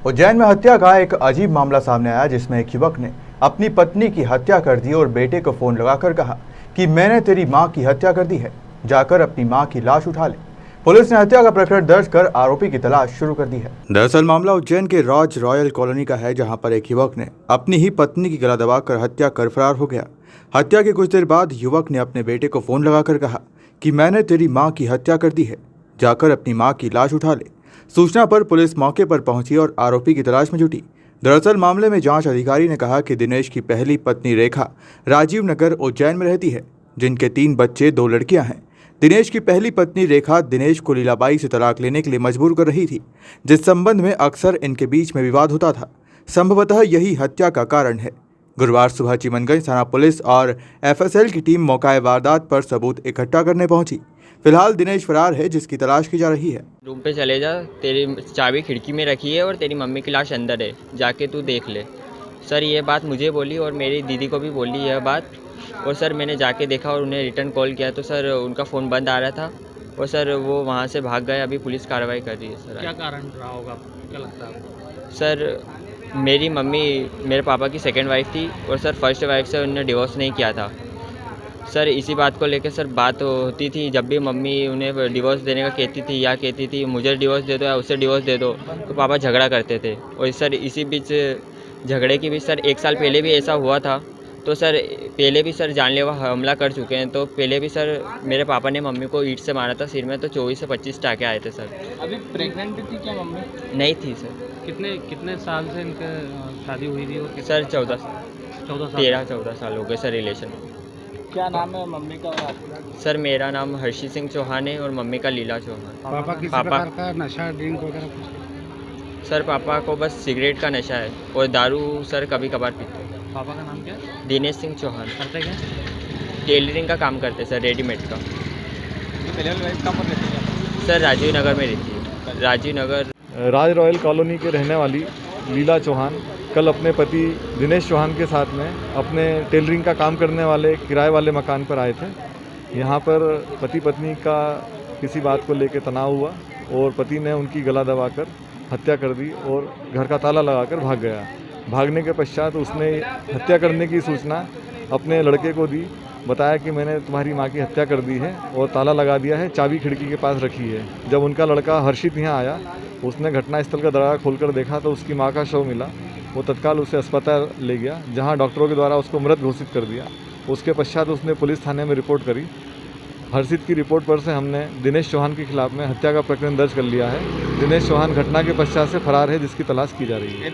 उज्जैन में हत्या का एक अजीब मामला सामने आया, जिसमें एक युवक ने अपनी पत्नी की हत्या कर दी और बेटे को फोन लगाकर कहा कि मैंने तेरी मां की हत्या कर दी है, जाकर अपनी मां की लाश उठा ले। पुलिस ने हत्या का प्रकरण दर्ज कर आरोपी की तलाश शुरू कर दी है। दरअसल मामला उज्जैन के राज रॉयल कॉलोनी का है, जहां पर एक युवक ने अपनी ही पत्नी की गला दबाकर हत्या कर फरार हो गया। हत्या के कुछ देर बाद युवक ने अपने बेटे को फोन लगाकर कहा कि मैंने तेरी मां की हत्या कर दी है, जाकर अपनी मां की लाश उठा ले। सूचना पर पुलिस मौके पर पहुंची और आरोपी की तलाश में जुटी। दरअसल मामले में जांच अधिकारी ने कहा कि दिनेश की पहली पत्नी रेखा राजीव नगर उज्जैन में रहती है, जिनके 3 बच्चे 2 लड़कियां हैं। दिनेश की पहली पत्नी रेखा दिनेश को लीलाबाई से तलाक लेने के लिए मजबूर कर रही थी, जिस संबंध में अक्सर इनके बीच में विवाद होता था। संभवतः यही हत्या का कारण है। गुरुवार सुबह चिमनगंज थाना पुलिस और एफएसएल की टीम मौका वारदात पर सबूत इकट्ठा करने पहुंची। फिलहाल दिनेश फरार है, जिसकी तलाश की जा रही है। रूम पे चले जा, तेरी चाबी खिड़की में रखी है और तेरी मम्मी की लाश अंदर है, जाके तू देख ले। सर ये बात मुझे बोली और मेरी दीदी को भी बोली यह बात। और सर मैंने जाके देखा और उन्हें रिटर्न कॉल किया तो सर उनका फ़ोन बंद आ रहा था और सर वो वहाँ से भाग गए। अभी पुलिस कार्रवाई कर रही है। सर क्या कारण रहा होगा, क्या लगता है आपको? सर मेरी मम्मी मेरे पापा की सेकंड वाइफ थी और सर फर्स्ट वाइफ से उन्होंने डिवोर्स नहीं किया था। सर इसी बात को लेकर सर बात होती थी, जब भी मम्मी उन्हें डिवोर्स देने का कहती थी या कहती थी मुझे डिवोर्स दे दो या उससे डिवोर्स दे दो, तो पापा झगड़ा करते थे। और सर इसी बीच झगड़े के बीच सर 1 साल पहले भी ऐसा हुआ था। तो सर पहले भी सर जानलेवा हमला कर चुके हैं। तो पहले भी सर मेरे पापा ने मम्मी को ईंट से मारा था सिर में, तो 24 से 25 टाँके आए थे सर। अभी प्रेग्नेंट भी थी क्या मम्मी? नहीं थी सर। कितने साल से इनके शादी हुई थी? और सर 14 साल 13-14 साल हो गए सर रिलेशन। क्या नाम है मम्मी का और आपका? सर मेरा नाम हर्षी सिंह चौहान है और मम्मी का लीला चौहान। पापा किसी प्रकार का नशा ड्रिंक वगैरह कुछ? सर पापा को बस सिगरेट का नशा है और दारू सर कभी कभार पीते हैं। पापा का नाम क्या है? दिनेश सिंह चौहान। करते क्या? टेलरिंग का काम करते हैं सर, रेडीमेड का। पहले वाली वाइफ कहाँ पर रहती है? सर राजीव नगर में रहती है। राजीव नगर राज रॉयल कॉलोनी के रहने वाली लीला चौहान कल अपने पति दिनेश चौहान के साथ में अपने टेलरिंग का काम करने वाले किराए वाले मकान पर आए थे। यहाँ पर पति पत्नी का किसी बात को लेकर तनाव हुआ और पति ने उनकी गला दबाकर हत्या कर दी और घर का ताला लगाकर भाग गया। भागने के पश्चात उसने हत्या करने की सूचना अपने लड़के को दी, बताया कि मैंने तुम्हारी मां की हत्या कर दी है और ताला लगा दिया है, चाबी खिड़की के पास रखी है। जब उनका लड़का हर्षित यहाँ आया, उसने घटनास्थल का दरवाज़ा खोलकर देखा तो उसकी मां का शव मिला। वो तत्काल उसे अस्पताल ले गया, जहां डॉक्टरों के द्वारा उसको मृत घोषित कर दिया। उसके पश्चात उसने पुलिस थाने में रिपोर्ट करी। हर्षित की रिपोर्ट पर से हमने दिनेश चौहान के खिलाफ में हत्या का प्रकरण दर्ज कर लिया है। दिनेश चौहान घटना के पश्चात से फरार है, जिसकी तलाश की जा रही है।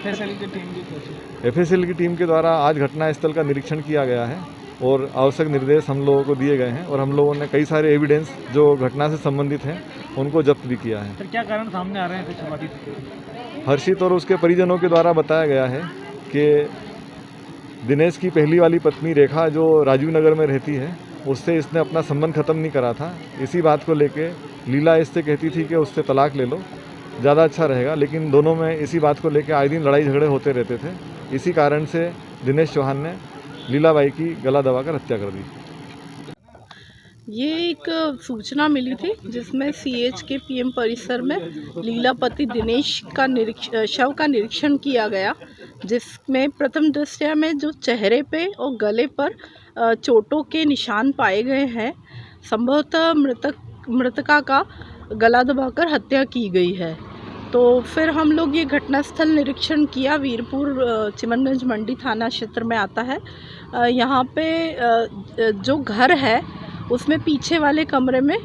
एफएसएल की टीम के द्वारा आज घटनास्थल का निरीक्षण किया गया है और आवश्यक निर्देश हम लोगों को दिए गए हैं और हम लोगों ने कई सारे एविडेंस जो घटना से संबंधित हैं उनको जब्त भी किया है। सर क्या कारण सामने आ रहे हैं शुरुआती? हर्षित और उसके परिजनों के द्वारा बताया गया है कि दिनेश की पहली वाली पत्नी रेखा जो राजीव नगर में रहती है, उससे इसने अपना संबंध ख़त्म नहीं करा था। इसी बात को लेके लीला इससे कहती थी कि उससे तलाक ले लो, ज़्यादा अच्छा रहेगा, लेकिन दोनों में इसी बात को लेके आए दिन लड़ाई झगड़े होते रहते थे। इसी कारण से दिनेश चौहान ने लीलाबाई की गला दबाकर हत्या कर दी। ये एक सूचना मिली थी जिसमें सीएच के पीएम परिसर में लीलापति दिनेश का शव का निरीक्षण किया गया, जिसमें प्रथम दृष्टया में जो चेहरे पे और गले पर चोटों के निशान पाए गए हैं। संभवतः मृतका का गला दबाकर हत्या की गई है। तो फिर हम लोग ये घटनास्थल निरीक्षण किया। वीरपुर चिमनगंज मंडी थाना क्षेत्र में आता है। यहाँ पे जो घर है उसमें पीछे वाले कमरे में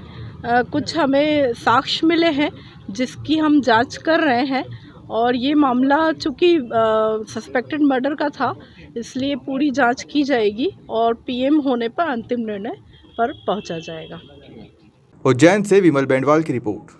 कुछ हमें साक्ष्य मिले हैं, जिसकी हम जांच कर रहे हैं। और ये मामला चूँकि सस्पेक्टेड मर्डर का था, इसलिए पूरी जांच की जाएगी और पीएम होने पर अंतिम निर्णय पर पहुंचा जाएगा। उज्जैन से विमल बेंडवाल की रिपोर्ट।